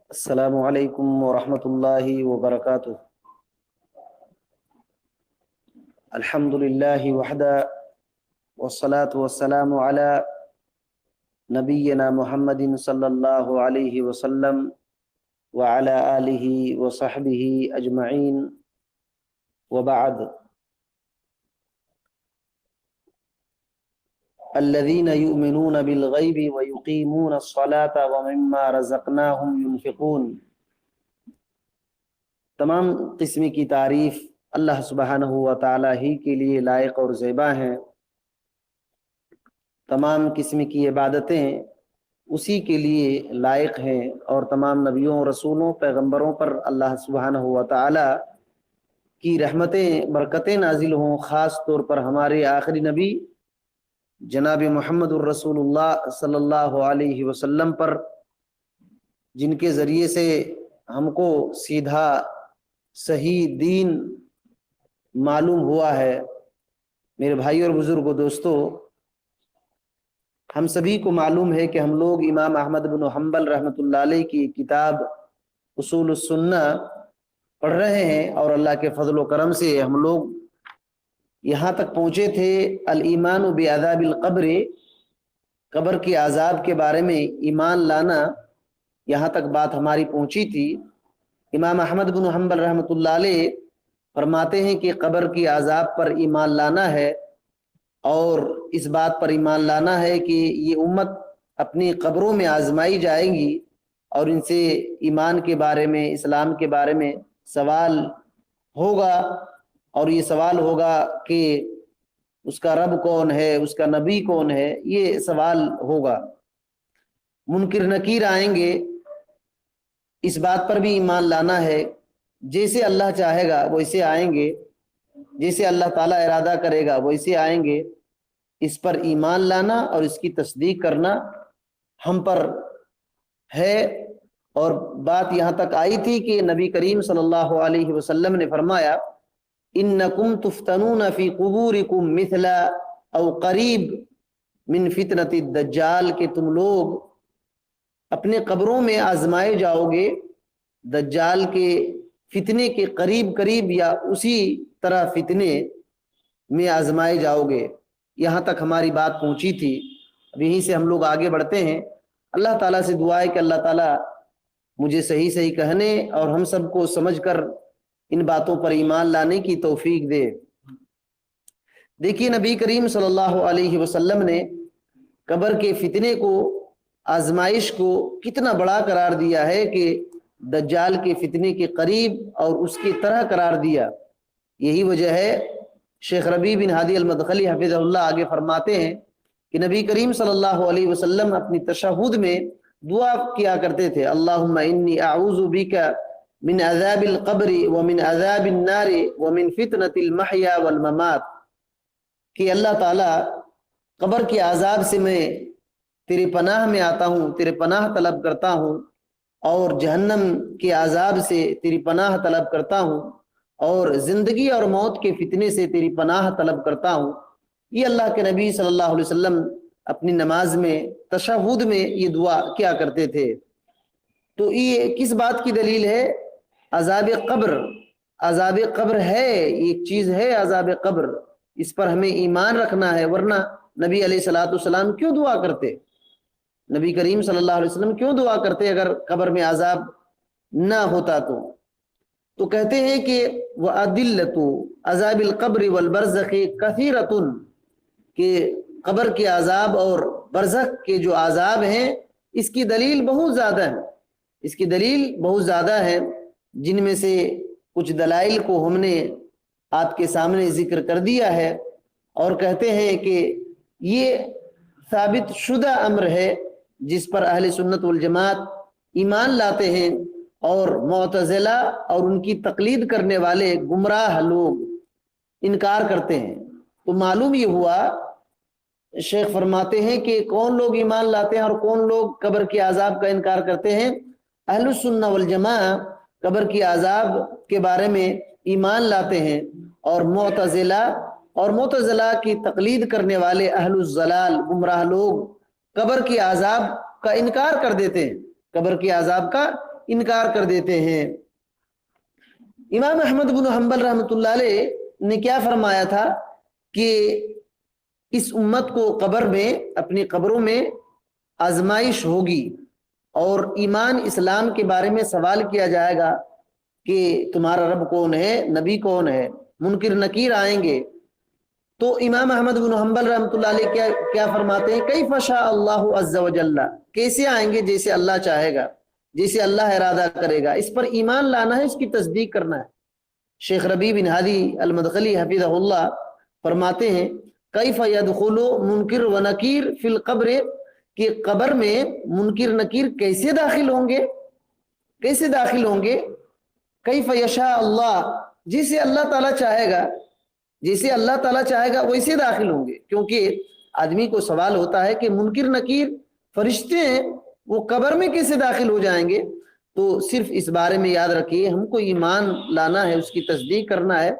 السلام علیکم ورحمۃ اللہ وبرکاتہ۔ الحمد للہ وحدہ والصلاة والسلام علی نبینا محمد صلی اللہ علیہ وسلم وعلی آلہ وصحبہ اجمعین وبعد۔ الذین یؤمنون بالغیب ویقیمون الصلاة ومما رزقناہم ينفقون۔ تمام قسم کی تعریف اللہ سبحانہ و تعالی ہی کے لیے لائق اور زیبا ہیں۔ تمام قسم کی عبادتیں اسی کے لیے لائق ہیں، اور تمام نبیوں رسولوں پیغمبروں پر اللہ سبحانہ و تعالی کی رحمتیں برکتیں نازل ہوں، خاص طور پر ہمارے آخری نبی جناب محمد الرسول اللہ صلی اللہ علیہ وسلم پر، جن کے ذریعے سے ہم کو سیدھا صحیح دین معلوم ہوا ہے۔ میرے بھائی اور بزرگوں، دوستو، ہم سبھی کو معلوم ہے کہ ہم لوگ امام احمد بن حنبل رحمۃ اللہ علیہ کی کتاب اصول السنہ پڑھ رہے ہیں، اور اللہ کے فضل و کرم سے ہم لوگ یہاں تک پہنچے تھے الایمان بعذاب القبر، قبر کے عذاب کے بارے میں ایمان لانا، یہاں تک بات ہماری پہنچی تھی۔ امام احمد بن حنبل رحمۃ اللہ علیہ فرماتے ہیں کہ قبر کی عذاب پر ایمان لانا ہے، اور اس بات پر ایمان لانا ہے کہ یہ امت اپنی قبروں میں آزمائی جائے گی، اور ان سے ایمان کے بارے میں، اسلام کے بارے میں سوال ہوگا، اور یہ سوال ہوگا کہ اس کا رب کون ہے، اس کا نبی کون ہے، یہ سوال ہوگا۔ منکر نکیر آئیں گے، اس بات پر بھی ایمان لانا ہے، جیسے اللہ چاہے گا ویسے آئیں گے، جیسے اللہ تعالیٰ ارادہ کرے گا ویسے آئیں گے۔ اس پر ایمان لانا اور اس کی تصدیق کرنا ہم پر ہے۔ اور بات یہاں تک آئی تھی کہ نبی کریم صلی اللہ علیہ وسلم نے فرمایا، انکم تفتنون فی قبورکم مثل او قریب من فتنۃ الدجال، کہ تم لوگ اپنے قبروں میں آزمائے جاؤ گے دجال کے فتنے کے قریب قریب، یا اسی طرح فتنے میں آزمائے جاؤ گے۔ یہاں تک ہماری بات پہنچی تھی، اب یہیں سے ہم لوگ آگے بڑھتے ہیں۔ اللہ تعالیٰ سے دعا ہے کہ اللہ تعالیٰ مجھے صحیح صحیح کہنے اور ہم سب کو سمجھ کر ان باتوں پر ایمان لانے کی توفیق دے۔ دیکھیے، نبی کریم صلی اللہ علیہ وسلم نے قبر کے فتنے کو، آزمائش کو کتنا بڑا قرار دیا ہے کہ دجال کے فتنے کے قریب اور اس کی طرح قرار دیا۔ یہی وجہ ہے شیخ ربیع بن ہادی المدخلی حفظہ اللہ آگے فرماتے ہیں کہ نبی کریم صلی اللہ علیہ وسلم اپنی تشہد میں دعا کیا کرتے تھے، اللہم انی اعوذ بک من عذاب القبر ومن عذاب النار ومن فتنۃ المحیا والممات، کہ اللہ تعالیٰ قبر کے عذاب سے میں تیرے پناہ میں آتا ہوں، تیرے پناہ طلب کرتا ہوں، اور جہنم کے عذاب سے تیری پناہ طلب کرتا ہوں، اور زندگی اور موت کے فتنے سے تیری پناہ طلب کرتا ہوں۔ یہ اللہ کے نبی صلی اللہ علیہ وسلم اپنی نماز میں، تشہد میں یہ دعا کیا کرتے تھے۔ تو یہ کس بات کی دلیل ہے؟ عذاب قبر، عذاب قبر ہے، ایک چیز ہے عذاب قبر، اس پر ہمیں ایمان رکھنا ہے، ورنہ نبی علیہ الصلوۃ والسلام کیوں دعا کرتے؟ نبی کریم صلی اللہ علیہ وسلم کیوں دعا کرتے اگر قبر میں عذاب نہ ہوتا تو کہتے ہیں کہ وَأَدِلَّةُ عذاب القبر والبرزخ كَثِيرَةٌ، کہ قبر کے عذاب اور برزخ کے جو عذاب ہیں اس کی دلیل بہت زیادہ ہے، اس کی دلیل بہت زیادہ ہے، جن میں سے کچھ دلائل کو ہم نے آپ کے سامنے ذکر کر دیا ہے، اور کہتے ہیں کہ یہ ثابت شدہ امر ہے جس پر اہل سنت والجماعت ایمان لاتے ہیں، اور معتزلہ اور ان کی تقلید کرنے والے گمراہ لوگ انکار کرتے ہیں۔ تو معلوم یہ ہوا، شیخ فرماتے ہیں کہ کون لوگ ایمان لاتے ہیں اور کون لوگ قبر کے عذاب کا انکار کرتے ہیں۔ اہل السنہ والجماعہ قبر کی عذاب کے بارے میں ایمان لاتے ہیں، اور معتزلہ کی تقلید کرنے والے اہل الضلال گمراہ لوگ قبر کی عذاب کا انکار کر دیتے ہیں، قبر کی عذاب کا انکار کر دیتے ہیں۔ امام احمد بن حنبل رحمۃ اللہ علیہ نے کیا فرمایا تھا کہ اس امت کو قبر میں، اپنی قبروں میں آزمائش ہوگی اور ایمان اسلام کے بارے میں سوال کیا جائے گا کہ تمہارا رب کون ہے، نبی کون ہے، منکر نکیر آئیں گے۔ تو امام احمد بن حنبل رحمۃ اللہ علیہ کیا فرماتے ہیں، کیف شاء اللہ عز وجل، کیسے آئیں گے، جیسے اللہ چاہے گا، جیسے اللہ ارادہ کرے گا۔ اس پر ایمان لانا ہے، اس کی تصدیق کرنا ہے۔ شیخ ربیع بن ہادی المدخلی حفظہ اللہ فرماتے ہیں کیف یدخل منکر و نکیر فی القبر، کہ قبر میں منکر نکیر کیسے داخل ہوں گے، کیسے داخل ہوں گے، کیف یشاء اللہ، جسے اللہ تعالیٰ چاہے گا، جیسے اللہ تعالیٰ چاہے گا ویسے داخل ہوں گے۔ کیونکہ آدمی کو سوال ہوتا ہے کہ منکر نکیر فرشتے ہیں، وہ قبر میں کیسے داخل ہو جائیں گے؟ تو صرف اس بارے میں یاد رکھیے، ہم کو ایمان لانا ہے، اس کی تصدیق کرنا ہے،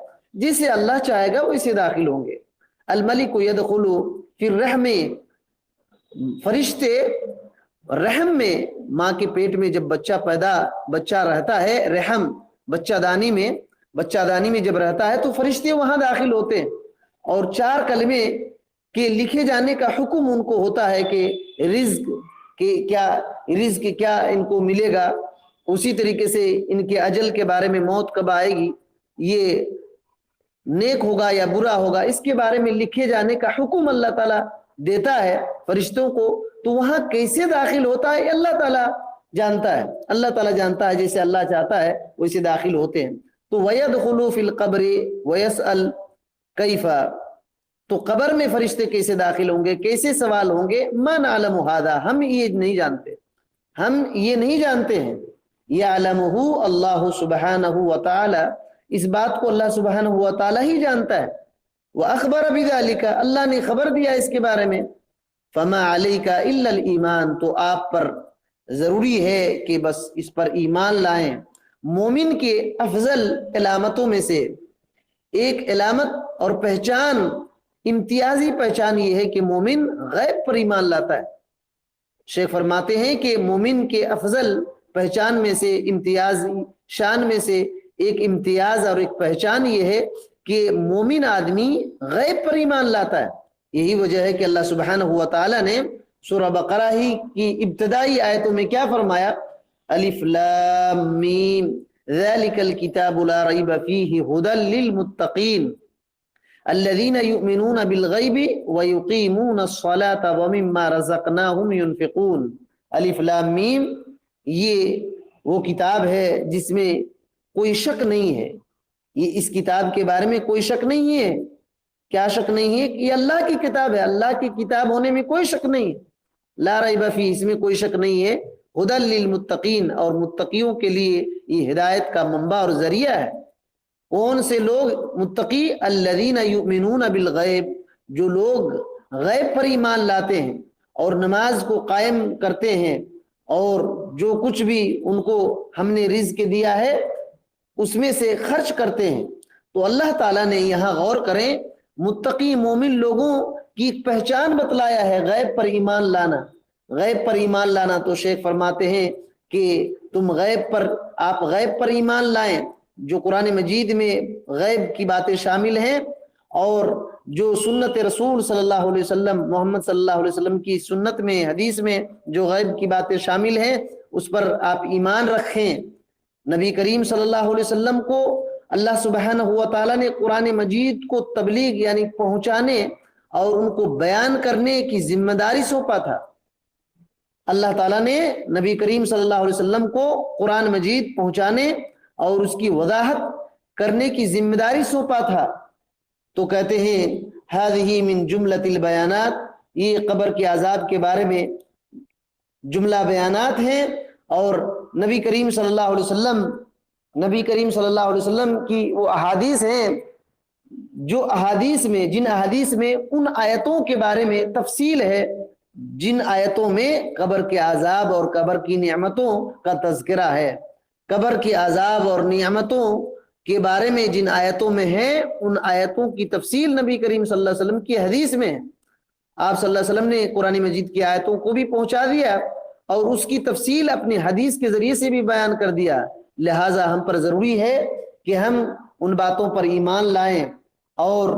جسے اللہ چاہے گا ویسے داخل ہوں گے۔ الملک یدخل فی الرحم، فرشتے رحم میں، ماں کے پیٹ میں جب بچہ رہتا ہے، رحم بچہ دانی میں جب رہتا ہے تو فرشتے وہاں داخل ہوتے ہیں، اور 4 کلمے کے لکھے جانے کا حکم ان کو ہوتا ہے کہ رزق کیا ان کو ملے گا، اسی طریقے سے ان کے اجل کے بارے میں، موت کب آئے گی، یہ نیک ہوگا یا برا ہوگا، اس کے بارے میں لکھے جانے کا حکم اللہ تعالیٰ دیتا ہے فرشتوں کو۔ تو وہاں کیسے داخل ہوتا ہے اللہ تعالیٰ جانتا ہے، اللہ تعالیٰ جانتا ہے، جیسے اللہ چاہتا ہے ویسے داخل ہوتے ہیں۔ تو وَيَدْخُلُ فِي الْقَبْرِ وَيَسْأَلْ كَيْفَ، تو قبر میں فرشتے کیسے داخل ہوں گے، کیسے سوال ہوں گے، مَا نَعْلَمُ هَذَا، ہم یہ نہیں جانتے ہیں۔ يَعْلَمُهُ اللہ سبحانہ وتعالی، اس بات کو اللہ سبحانہ وتعالی ہی جانتا ہے۔ وَأَخْبَرَ بِذَلِكَ، اللہ نے خبر دیا اس کے بارے میں۔ فَمَا عَلَيْكَ إِلَّا الْإِيمَانِ، تو آپ پر ضروری ہے کہ بس اس پر ایمان لائیں۔ مومن کے افضل علامتوں میں سے ایک علامت اور پہچان، امتیازی پہچان یہ ہے کہ مومن غیب پر ایمان لاتا ہے۔ شیخ فرماتے ہیں کہ مومن کے افضل پہچان میں سے، امتیازی شان میں سے ایک امتیاز اور ایک پہچان یہ ہے کہ مومن آدمی غیب پر ایمان لاتا ہے۔ یہی وجہ ہے کہ اللہ سبحانہ وتعالی نے سورہ بقرہ ہی کی ابتدائی آیتوں میں کیا فرمایا، الف لام میم ذالک الکتاب لا ریب فیہ ھدی للمتقین الذین یؤمنون بالغیب ویقیمون الصلاة ومما رزقناہم ینفقون۔ الف لام میم، یہ وہ کتاب ہے جس میں کوئی شک نہیں ہے، یہ اس کتاب کے بارے میں کوئی شک نہیں ہے۔ کیا شک نہیں ہے؟ کہ یہ اللہ کی کتاب ہے، اللہ کی کتاب ہونے میں کوئی شک نہیں ہے۔ لا ریب فیہ، اس میں کوئی شک نہیں ہے۔ ھدی للمتقین، اور متقیوں کے لیے یہ ہدایت کا منبع اور ذریعہ ہے۔ کون سے لوگ متقی؟ الذین یؤمنون بالغیب، جو لوگ غیب پر ایمان لاتے ہیں اور نماز کو قائم کرتے ہیں، اور جو کچھ بھی ان کو ہم نے رزق دیا ہے اس میں سے خرچ کرتے ہیں۔ تو اللہ تعالیٰ نے یہاں غور کریں، متقی مومن لوگوں کی پہچان بتلایا ہے غیب پر ایمان لانا۔ غیب پر ایمان لانا، تو شیخ فرماتے ہیں کہ آپ غیب پر ایمان لائیں، جو قرآن مجید میں غیب کی باتیں شامل ہیں، اور جو سنت رسول صلی اللہ علیہ وسلم، محمد صلی اللہ علیہ وسلم کی سنت میں، حدیث میں جو غیب کی باتیں شامل ہیں اس پر آپ ایمان رکھیں۔ نبی کریم صلی اللہ علیہ وسلم کو اللہ سبحانہ وتعالی نے قرآن مجید کو تبلیغ یعنی پہنچانے اور ان کو بیان کرنے کی ذمہ داری سونپا تھا۔ اللہ تعالیٰ نے نبی کریم صلی اللہ علیہ وسلم کو قرآن مجید پہنچانے اور اس کی وضاحت کرنے کی ذمہ داری سونپا تھا۔ تو کہتے ہیں ہذہ من جملۃ البیانات، یہ قبر کے عذاب کے بارے میں جملہ بیانات ہیں، اور نبی کریم صلی اللہ علیہ وسلم کی وہ احادیث ہیں جو جن احادیث میں ان آیتوں کے بارے میں تفصیل ہے، جن آیتوں میں قبر کے عذاب اور قبر کی نعمتوں کا تذکرہ ہے۔ قبر کے عذاب اور نعمتوں کے بارے میں جن آیتوں میں ہے، ان آیتوں کی تفصیل نبی کریم صلی اللہ علیہ وسلم کی حدیث میں ہے۔ آپ صلی اللہ علیہ وسلم نے قرآن مجید کی آیتوں کو بھی پہنچا دیا، اور اس کی تفصیل اپنی حدیث کے ذریعے سے بھی بیان کر دیا، لہٰذا ہم پر ضروری ہے کہ ہم ان باتوں پر ایمان لائیں اور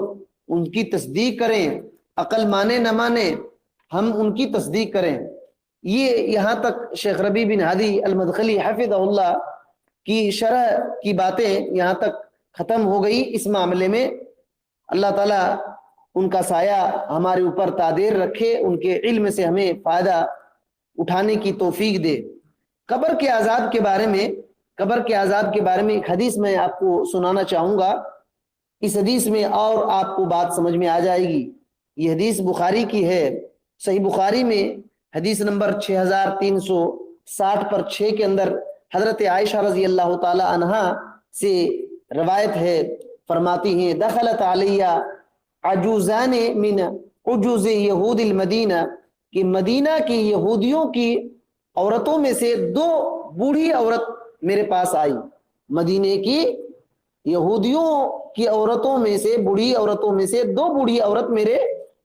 ان کی تصدیق کریں، عقل مانے نہ مانے ہم ان کی تصدیق کریں۔ یہ یہاں تک شیخ ربیع بن ہادی المدخلی حفظہ اللہ کی شرح کی باتیں یہاں تک ختم ہو گئی اس معاملے میں۔ اللہ تعالیٰ ان کا سایہ ہمارے اوپر تادیر رکھے، ان کے علم سے ہمیں فائدہ اٹھانے کی توفیق دے۔ قبر کے عذاب کے بارے میں ایک حدیث میں آپ کو سنانا چاہوں گا۔ اس حدیث میں اور آپ کو بات سمجھ میں آ جائے گی۔ یہ حدیث بخاری کی ہے، صحیح بخاری میں حدیث نمبر 6360 پر 6 کے اندر حضرت عائشہ رضی اللہ تعالی عنہا سے روایت ہے، فرماتی ہیں دخلت علیہ عجوزان من عجوز یہود المدینہ، کہ مدینہ کی یہودیوں کی عورتوں میں سے 2 بوڑھی عورت میرے پاس آئی۔ مدینے کی یہودیوں کی عورتوں میں سے، بوڑھی عورتوں میں سے 2 بوڑھی عورت میرے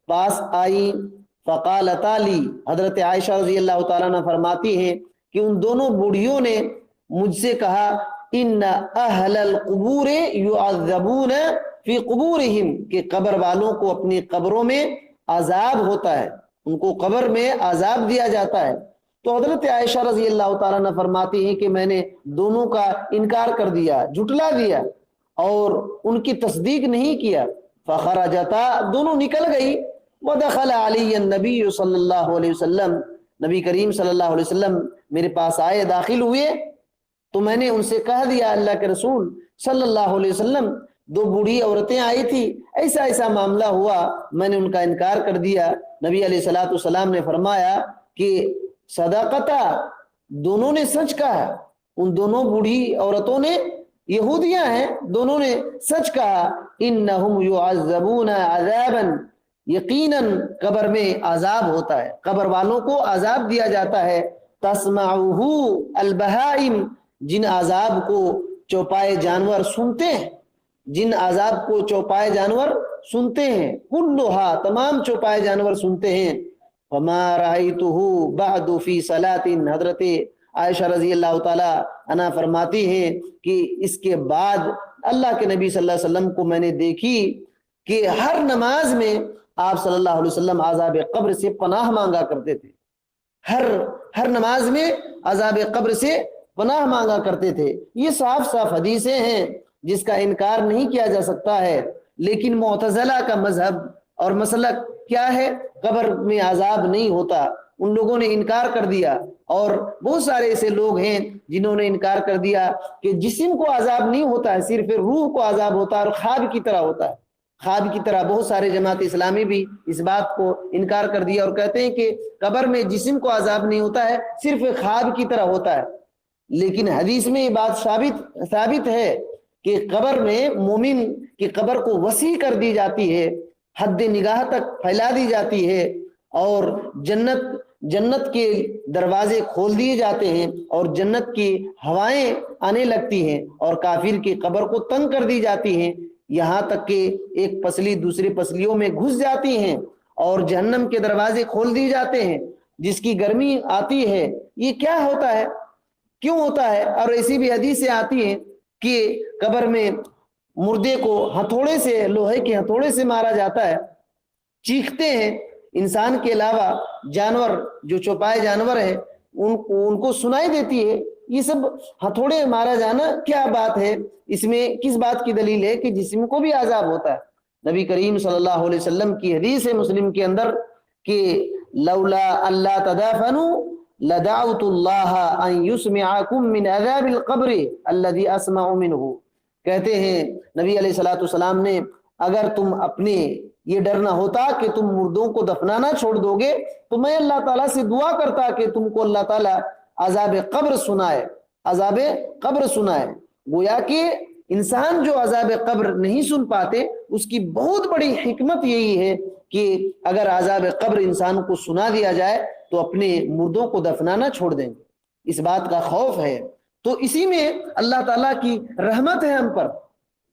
پاس آئی۔ فقالتا لی، حضرت عائشہ رضی اللہ تعالیٰ عنہ فرماتی ہیں کہ ان دونوں بوڑھیوں نے مجھ سے کہا ان اہل القبور یعذبون فی قبورہم، کہ قبر والوں کو اپنی قبروں میں عذاب ہوتا ہے، ان کو قبر میں عذاب دیا جاتا ہے۔ تو حضرت عائشہ رضی اللہ تعالیٰ عنہ فرماتی ہیں کہ میں نے دونوں کا انکار کر دیا، جھٹلا دیا اور ان کی تصدیق نہیں کیا۔ فخرجتا، دونوں نکل گئی۔ ودخل علی النبی صلی اللہ علیہ وسلم، نبی کریم صلی اللہ علیہ وسلم میرے پاس آئے، داخل ہوئے، تو میں نے ان سے کہہ دیا اللہ کے رسول صلی اللہ علیہ وسلم 2 بوڑھی عورتیں آئی تھی، ایسا ایسا معاملہ ہوا، میں نے ان کا انکار کر دیا۔ نبی علیہ الصلوۃ والسلام نے فرمایا کہ صدقتا، دونوں نے سچ کہا، ان دونوں بوڑھی عورتوں نے، یہودیاں ہیں، دونوں نے سچ کہا۔ انہم یعذبون عذابا، یقیناً قبر میں عذاب ہوتا ہے، قبر والوں کو عذاب دیا جاتا ہے۔ تسمعہ البہائم، جن عذاب کو چوپائے جانور سنتے ہیں، جن عذاب کو چوپائے جانور سنتے ہیں، کلھا، تمام چوپائے جانور سنتے ہیں۔ فما رأیتہ بعد فی صلاۃ، حضرت عائشہ رضی اللہ تعالی عنہ فرماتی ہیں کہ اس کے بعد اللہ کے نبی صلی اللہ علیہ وسلم کو میں نے دیکھی کہ ہر نماز میں آپ صلی اللہ علیہ وسلم عذاب قبر سے پناہ مانگا کرتے تھے، ہر نماز میں عذاب قبر سے پناہ مانگا کرتے تھے۔ یہ صاف صاف حدیثیں ہیں جس کا انکار نہیں کیا جا سکتا ہے، لیکن معتزلہ کا مذہب اور مسلک کیا ہے؟ قبر میں عذاب نہیں ہوتا، ان لوگوں نے انکار کر دیا۔ اور بہت سارے ایسے لوگ ہیں جنہوں نے انکار کر دیا کہ جسم کو عذاب نہیں ہوتا ہے، صرف روح کو عذاب ہوتا ہے اور خواب کی طرح ہوتا ہے، خواب کی طرح۔ بہت سارے جماعت اسلامی بھی اس بات کو انکار کر دیا اور کہتے ہیں کہ قبر میں جسم کو عذاب نہیں ہوتا ہے، صرف خواب کی طرح ہوتا ہے۔ لیکن حدیث میں یہ بات ثابت ہے کہ قبر میں مومن کی قبر کو وسیع کر دی جاتی ہے، حد نگاہ تک پھیلا دی جاتی ہے، اور جنت کے دروازے کھول دیے جاتے ہیں اور جنت کی ہوائیں آنے لگتی ہیں، اور کافر کی قبر کو تنگ کر دی جاتی ہیں، یہاں تک کہ ایک پسلی دوسری پسلیوں میں گھس جاتی ہیں، اور جہنم کے دروازے کھول دیے جاتے ہیں جس کی گرمی آتی ہے۔ یہ کیا ہوتا ہے، کیوں ہوتا ہے؟ اور ایسی بھی حدیثیں آتی ہیں کہ قبر میں مردے کو ہتھوڑے سے، لوہے کے ہتھوڑے سے مارا جاتا ہے، چیختے ہیں، انسان کے علاوہ جانور جو چوپائے جانور ہیں ان کو سنائی دیتی ہے۔ یہ سب ہتھوڑے مارا جانا کیا بات ہے؟ اس میں کس بات کی دلیل ہے کہ جسم کو بھی عذاب ہوتا ہے؟ نبی کریم صلی اللہ علیہ وسلم کی حدیث ہے مسلم کے اندر کہ لولا اللہ تدافنوا لدعوت اللہ ان یسمعکم من عذاب القبر الذي اسمع منہ، کہتے ہیں نبی علیہ الصلوۃ والسلام نے، اگر تم اپنے یہ ڈر نہ ہوتا کہ تم مردوں کو دفنانا چھوڑ دو گے تو میں اللہ تعالیٰ سے دعا کرتا کہ تم کو اللہ تعالیٰ عذاب قبر سنائے، عذاب قبر سنائے۔ گویا کہ انسان جو عذاب قبر نہیں سن پاتے اس کی بہت بڑی حکمت یہی ہے کہ اگر عذاب قبر انسان کو سنا دیا جائے تو اپنے مردوں کو دفنانا چھوڑ دیں گے، اس بات کا خوف ہے۔ تو اسی میں اللہ تعالیٰ کی رحمت ہے ہم پر۔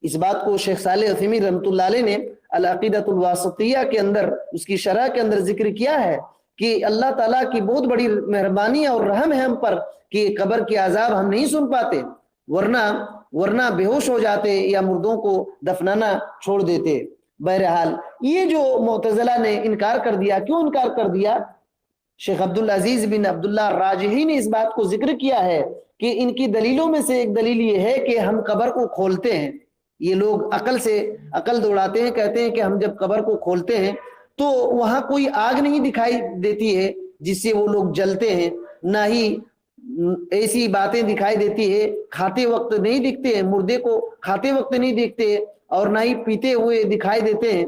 اس بات کو شیخ صالح عثیمین رحمۃ اللہ علیہ نے العقیدۃ الواسطیہ کے اندر، اس کی شرح کے اندر ذکر کیا ہے کہ اللہ تعالیٰ کی بہت بڑی مہربانی اور رحم ہے ہم پر کہ قبر کی عذاب ہم نہیں سن پاتے، ورنہ بے ہوش ہو جاتے یا مردوں کو دفنانا چھوڑ دیتے۔ بہرحال یہ جو معتزلہ نے انکار کر دیا، کیوں انکار کر دیا؟ شیخ عبدالعزیز بن عبداللہ راجحی نے اس بات کو ذکر کیا ہے کہ ان کی دلیلوں میں سے ایک دلیل یہ ہے کہ ہم قبر کو کھولتے ہیں۔ یہ لوگ عقل دوڑاتے ہیں، کہتے ہیں کہ ہم جب قبر کو کھولتے ہیں تو وہاں کوئی آگ نہیں دکھائی دیتی ہے جس سے وہ لوگ جلتے ہیں، نہ ہی ایسی باتیں دکھائی دیتی ہے، کھاتے وقت نہیں دکھتے ہیں، مردے کو کھاتے وقت نہیں دیکھتے، اور نہ ہی پیتے ہوئے دکھائی دیتے ہیں،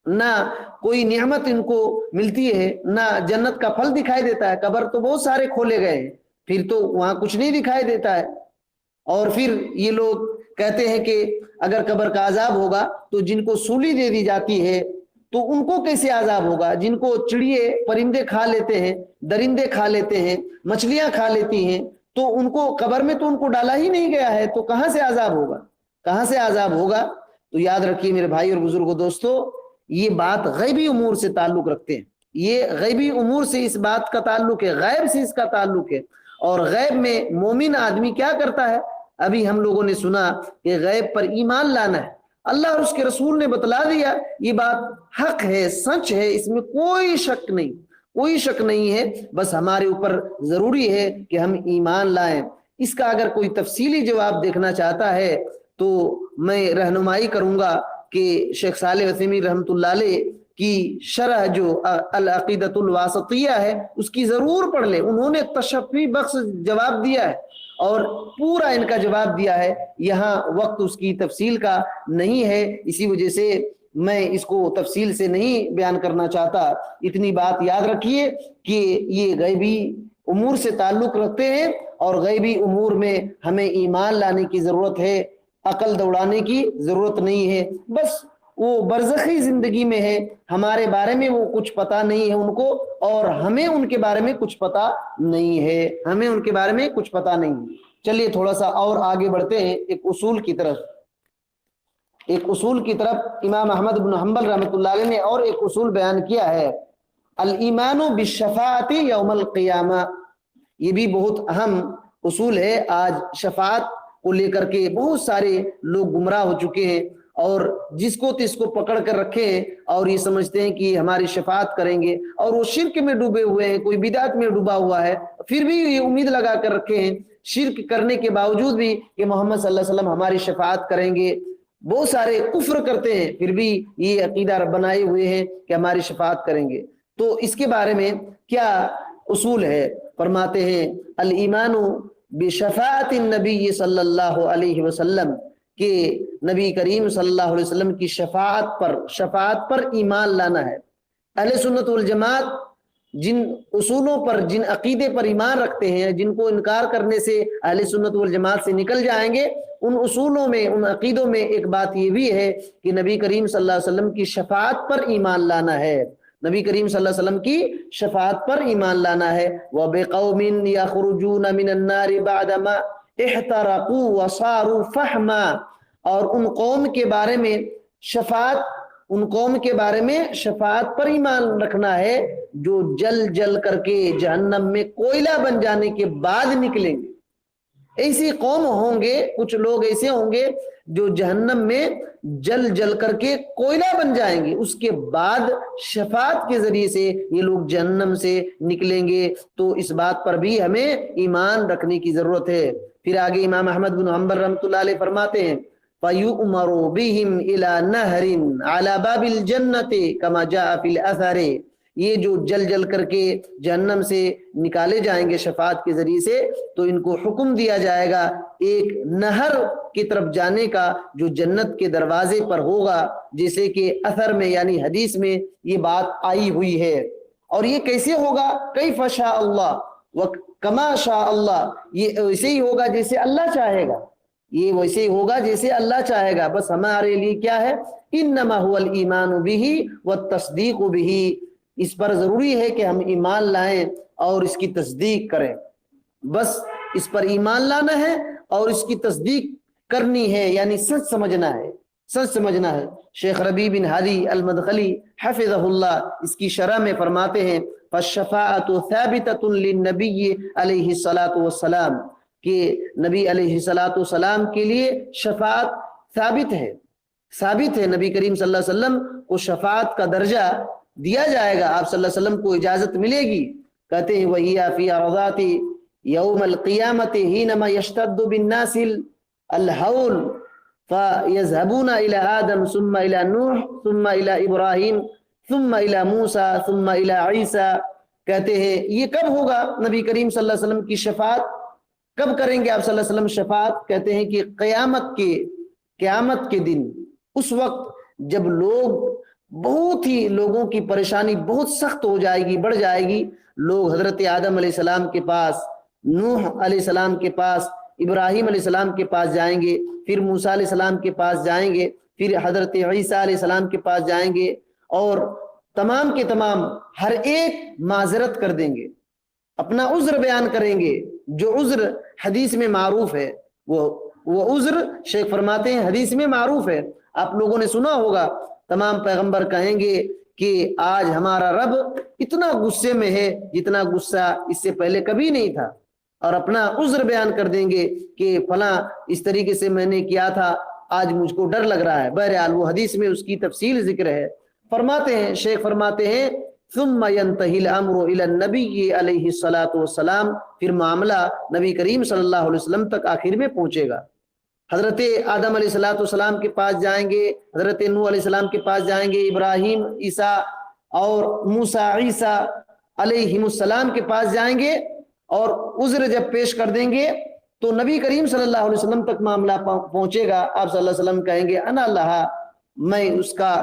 نہ کوئی نعمت ان کو ملتی ہے، نہ جنت کا پھل دکھائی دیتا ہے۔ قبر تو بہت سارے کھولے گئے ہیں، پھر تو وہاں کچھ نہیں دکھائی دیتا ہے۔ اور پھر یہ لوگ کہتے ہیں کہ اگر قبر کا عذاب ہوگا تو جن کو سولی دے دی جاتی ہے تو ان کو کیسے عذاب ہوگا؟ جن کو چڑیے پرندے کھا لیتے ہیں، درندے کھا لیتے ہیں، مچھلیاں کھا لیتی ہیں، تو ان کو قبر میں تو ان کو ڈالا ہی نہیں گیا ہے، تو کہاں سے عذاب ہوگا؟ کہاں سے عذاب ہوگا؟ تو یاد رکھیے میرے بھائی اور بزرگوں، دوستو، یہ بات غیبی امور سے تعلق رکھتے ہیں، یہ غیبی امور سے اس بات کا تعلق ہے، غیب سے اس کا تعلق ہے۔ اور غیب میں مومن آدمی کیا کرتا ہے؟ ابھی ہم لوگوں نے سنا کہ غیب پر ایمان لانا ہے، اللہ اور اس کے رسول نے بتلا دیا، یہ بات حق ہے، سچ ہے، اس میں کوئی شک نہیں ہے، بس ہمارے اوپر ضروری ہے کہ ہم ایمان لائیں۔ اس کا اگر کوئی تفصیلی جواب دیکھنا چاہتا ہے تو میں رہنمائی کروں گا کہ شیخ صالح عثیمین رحمۃ اللہ علیہ کی شرح جو العقیدۃ الواسطیہ ہے اس کی ضرور پڑھ لیں، انہوں نے تشفی بخش جواب دیا ہے اور پورا ان کا جواب دیا ہے، یہاں وقت اس کی تفصیل کا نہیں ہے، اسی وجہ سے میں اس کو تفصیل سے نہیں بیان کرنا چاہتا۔ اتنی بات یاد رکھیے کہ یہ غیبی امور سے تعلق رکھتے ہیں اور غیبی امور میں ہمیں ایمان لانے کی ضرورت ہے، عقل دوڑانے کی ضرورت نہیں ہے۔ بس وہ برزخی زندگی میں ہے، ہمارے بارے میں وہ کچھ پتا نہیں ہے ان کو، اور ہمیں ان کے بارے میں کچھ پتا نہیں ہے، چلیے تھوڑا سا اور آگے بڑھتے ہیں ایک اصول کی طرف۔ امام احمد بن حنبل رحمۃ اللہ علیہ نے اور ایک اصول بیان کیا ہے، الایمان بالشفاعت یوم القیامہ، یہ بھی بہت اہم اصول ہے۔ آج شفاعت کو لے کر کے بہت سارے لوگ گمراہ ہو چکے ہیں، اور جس کو تس کو پکڑ کر رکھے ہیں اور یہ سمجھتے ہیں کہ ہماری شفاعت کریں گے، اور وہ شرک میں ڈوبے ہوئے ہیں، کوئی بدعت میں ڈوبا ہوا ہے، پھر بھی یہ امید لگا کر رکھے ہیں شرک کرنے کے باوجود بھی کہ محمد صلی اللہ علیہ وسلم ہماری شفاعت کریں گے۔ بہت سارے کفر کرتے ہیں پھر بھی یہ عقیدہ بنائے ہوئے ہیں کہ ہماری شفاعت کریں گے۔ تو اس کے بارے میں کیا اصول ہے؟ فرماتے ہیں الایمان بشفاعت النبی صلی اللہ علیہ وسلم، کہ نبی کریم صلی اللہ علیہ وسلم کی شفاعت پر ایمان لانا ہے۔ اہل سنت والجماعت جن اصولوں پر، جن عقیدے پر ایمان رکھتے ہیں، جن کو انکار کرنے سے اہل سنت والجماعت سے نکل جائیں گے، ان اصولوں میں، ان عقیدوں میں ایک بات یہ بھی ہے کہ نبی کریم صلی اللہ علیہ وسلم کی شفاعت پر ایمان لانا ہے، نبی کریم صلی اللہ علیہ وسلم کی شفاعت پر ایمان لانا ہے۔ وَبِقَوْمٍ يَخْرُجُونَ مِنَ النَّارِ بَعْدَمَا احترقوا وصاروا فحما، اور ان قوم کے بارے میں شفاعت پر ایمان رکھنا ہے جو جل کر کے جہنم میں کوئلہ بن جانے کے بعد نکلیں گے۔ ایسی قوم ہوں گے، کچھ لوگ ایسے ہوں گے جو جہنم میں جل کر کے کوئلہ بن جائیں گے، اس کے بعد شفاعت کے ذریعے سے یہ لوگ جہنم سے نکلیں گے۔ تو اس بات پر بھی ہمیں ایمان رکھنے کی ضرورت ہے۔ پھر آگے امام احمد بن حنبل رحمۃ اللہ علیہ فرماتے ہیں فَيُؤْمَرُ بِهِمْ إِلَى نَهْرٍ عَلَى بَابِ الْجَنَّةِ كَمَا جَاءَ فِي الْأَثَرِ، یہ جو جل کر کے جہنم سے نکالے جائیں گے شفاعت کے ذریعے سے، تو ان کو حکم دیا جائے گا ایک نہر کی طرف جانے کا جو جنت کے دروازے پر ہوگا، جیسے کہ اثر میں یعنی حدیث میں یہ بات آئی ہوئی ہے۔ اور یہ کیسے ہوگا؟ کیف شاء اللہ وکما شاء اللہ، یہ ویسے ہی ہوگا جیسے اللہ چاہے گا، یہ ویسے ہی ہوگا جیسے اللہ چاہے گا۔ بس ہمارے لیے کیا ہے؟ انما هو الایمان به والتصدیق به، اس پر ضروری ہے کہ ہم ایمان لائیں اور اس کی تصدیق کریں، بس اس پر ایمان لانا ہے اور اس کی تصدیق کرنی ہے، یعنی سچ سمجھنا ہے۔ شیخ ربیع بن ہادی المدخلی حفظہ اللہ اس کی شرح میں فرماتے ہیں فالشفاعۃ ثابتۃ للنبی علیہ الصلاۃ والسلام، کہ نبی علیہ الصلاۃ والسلام کے لیے شفاعت ثابت ہے، نبی کریم صلی اللہ علیہ وسلم کو شفاعت کا درجہ دیا جائے گا، آپ صلی اللہ علیہ وسلم کو اجازت ملے گی۔ کہتے ہیں وَهِيَ فِي عَرَضَاتِ يَوْمَ الْقِيَامَةِ حِينَمَا يَشْتَدُّ بِالنَّاسِ الْهَوْلُ فَيَذْهَبُونَ إِلَى آدَمَ ثُمَّ إِلَى نُوحٍ ثُمَّ إِلَى إِبْرَاهِيمَ ثُمَّ إِلَى مُوسَى ثُمَّ إِلَى عِيسَى۔ کہتے ہیں یہ کب ہوگا؟ نبی کریم صلی اللہ علیہ وسلم کی شفاعت کب کریں گے آپ صلی اللہ علیہ وسلم شفاعت؟ کہتے ہیں کہ قیامت کے دن، اس وقت جب بہت ہی لوگوں کی پریشانی بہت سخت ہو جائے گی، بڑھ جائے گی، لوگ حضرت آدم علیہ السلام کے پاس، نوح علیہ السلام کے پاس، ابراہیم علیہ السلام کے پاس جائیں گے، پھر موسیٰ علیہ السلام کے پاس جائیں گے، پھر حضرت عیسیٰ علیہ السلام کے پاس جائیں گے، اور تمام کے تمام ہر ایک معذرت کر دیں گے، اپنا عذر بیان کریں گے، جو عذر حدیث میں معروف ہے، وہ عذر شیخ فرماتے ہیں حدیث میں معروف ہے، آپ لوگوں نے سنا ہوگا، تمام پیغمبر کہیں گے کہ آج ہمارا رب اتنا غصے میں ہے جتنا غصہ اس سے پہلے کبھی نہیں تھا، اور اپنا عذر بیان کر دیں گے کہ فلاں اس طریقے سے میں نے کیا تھا، آج مجھ کو ڈر لگ رہا ہے۔ بہرحال وہ حدیث میں اس کی تفصیل ذکر ہے۔ فرماتے ہیں شیخ فرماتے ہیں ثم ينتهي الامر الى النبي علیہ الصلاۃ والسلام، پھر معاملہ نبی کریم صلی اللہ علیہ وسلم تک آخر میں پہنچے گا۔ حضرت آدم علیہ الصلاۃ والسلام کے پاس جائیں گے، حضرت نوح علیہ السلام کے پاس جائیں گے، ابراہیم، عیسیٰ اور موسیٰ عیسیٰ علیہ السلام کے پاس جائیں گے، اور عذر جب پیش کر دیں گے تو نبی کریم صلی اللہ علیہ وسلم تک معاملہ پہنچے گا۔ آپ صلی اللہ علیہ وسلم کہیں گے انا لہا، میں اس کا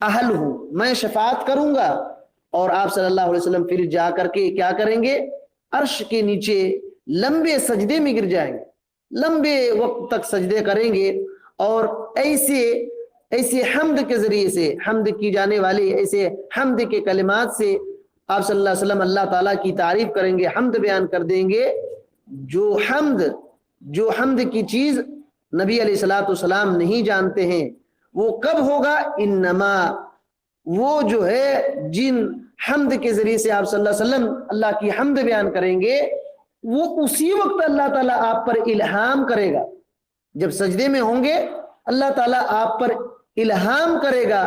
اہل ہوں، میں شفاعت کروں گا، اور آپ صلی اللہ علیہ وسلم پھر جا کر کے کیا کریں گے؟ عرش کے نیچے لمبے سجدے میں گر جائیں گے، لمبے وقت تک سجدے کریں گے، اور ایسے حمد کے ذریعے سے، حمد کی جانے والے ایسے حمد کے کلمات سے آپ صلی اللہ علیہ وسلم اللہ تعالیٰ کی تعریف کریں گے، حمد بیان کر دیں گے، جو حمد کی چیز نبی علیہ الصلوۃ والسلام نہیں جانتے ہیں۔ وہ کب ہوگا؟ انما، وہ جو ہے جن حمد کے ذریعے سے آپ صلی اللہ علیہ وسلم اللہ کی حمد بیان کریں گے، وہ اسی وقت اللہ تعالیٰ آپ پر الہام کرے گا۔ جب سجدے میں ہوں گے اللہ تعالیٰ آپ پر الہام کرے گا،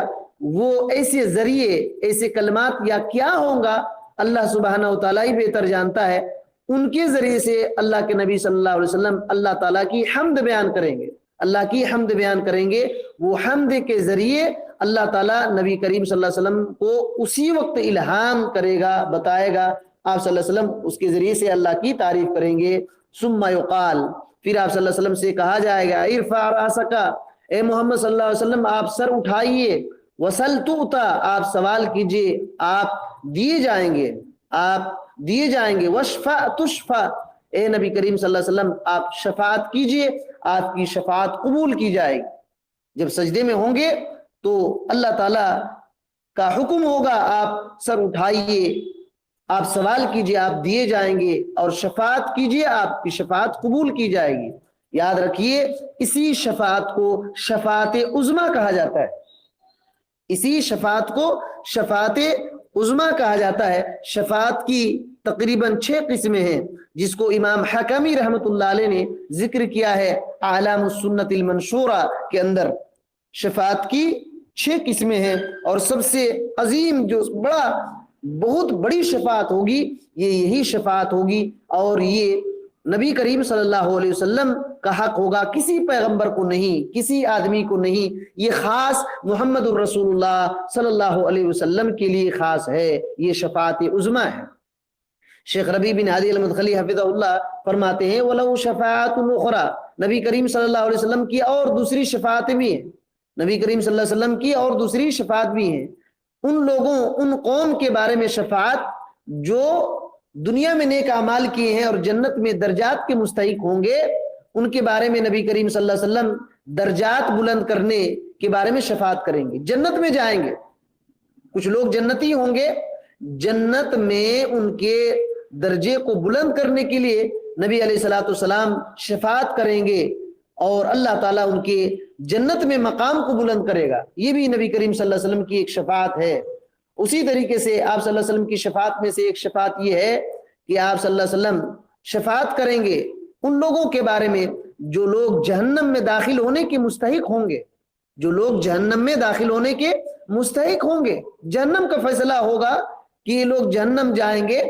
وہ ایسے ذریعے، ایسے کلمات یا کیا ہوں گا اللہ سبحانہ و تعالیٰ ہی بہتر جانتا ہے، ان کے ذریعے سے اللہ کے نبی صلی اللہ علیہ وسلم اللہ تعالیٰ کی حمد بیان کریں گے، اللہ کی حمد بیان کریں گے۔ وہ حمد کے ذریعے اللہ تعالیٰ نبی کریم صلی اللہ علیہ وسلم کو اسی وقت الہام کرے گا، بتائے گا، آپ صلی اللہ علیہ وسلم اس کے ذریعے سے اللہ کی تعریف کریں گے۔ ثم یقال، پھر آپ صلی اللہ علیہ وسلم سے کہا جائے گا ارفع راسک، اے محمد صلی اللہ علیہ وسلم آپ سر اٹھائیے، وسل تعطا، آپ سوال کیجئے آپ دیے جائیں گے، واشفع تشفع، اے نبی کریم صلی اللہ علیہ وسلم آپ شفاعت کیجئے، آپ کی شفاعت قبول کی جائے گی۔ جب سجدے میں ہوں گے تو اللہ تعالیٰ کا حکم ہوگا آپ سر اٹھائیے، آپ سوال کیجئے آپ دیے جائیں گے، اور شفاعت کیجئے آپ کی شفاعت قبول کی جائے گی۔ یاد رکھیے اسی شفاعت کو شفاعت عظمیٰ کہا جاتا ہے، اسی شفاعت کو شفاعت عظمیٰ کہا جاتا ہے۔ شفاعت کی تقریباً 6 قسمیں ہیں، جس کو امام حکمی رحمۃ اللہ علیہ نے ذکر کیا ہے اعلام السنت المنشورہ کے اندر۔ شفاعت کی 6 قسمیں ہیں، اور سب سے عظیم جو بہت بڑی شفاعت ہوگی یہی شفاعت ہوگی، اور یہ نبی کریم صلی اللہ علیہ وسلم کا حق ہوگا، کسی پیغمبر کو نہیں، کسی آدمی کو نہیں، یہ خاص محمد الرسول اللہ صلی اللہ علیہ وسلم کے لیے خاص ہے، یہ شفاعت عظمیٰ ہے۔ شیخ ربیع بن ہادی المدخلی حفظہ اللہ فرماتے ہیں وَلَوْ شَفَاعَةٌ أُخْرَى، نبی کریم صلی اللہ علیہ وسلم کی اور دوسری شفاعتیں بھی ہیں، نبی کریم صلی اللہ علیہ وسلم کی اور دوسری شفاعت بھی ہیں۔ ان لوگوں، ان قوم کے بارے میں شفاعت جو دنیا میں نیک اعمال کیے ہیں اور جنت میں درجات کے مستحق ہوں گے، ان کے بارے میں نبی کریم صلی اللہ علیہ وسلم درجات بلند کرنے کے بارے میں شفاعت کریں گے، جنت میں جائیں گے۔ کچھ لوگ جنتی ہوں گے، جنت میں ان کے درجے کو بلند کرنے کے لیے نبی علیہ الصلوۃ والسلام شفاعت کریں گے، اور اللہ تعالیٰ ان کے جنت میں مقام کو بلند کرے گا۔ یہ بھی نبی کریم صلی اللہ علیہ وسلم کی ایک شفاعت ہے۔ اسی طریقے سے آپ صلی اللہ علیہ وسلم کی شفاعت میں سے ایک شفاعت یہ ہے کہ آپ صلی اللہ علیہ وسلم شفاعت کریں گے ان لوگوں کے بارے میں جو لوگ جہنم میں داخل ہونے کے مستحق ہوں گے، جو لوگ جہنم میں داخل ہونے کے مستحق ہوں گے، جہنم کا فیصلہ ہوگا کہ یہ لوگ جہنم جائیں گے،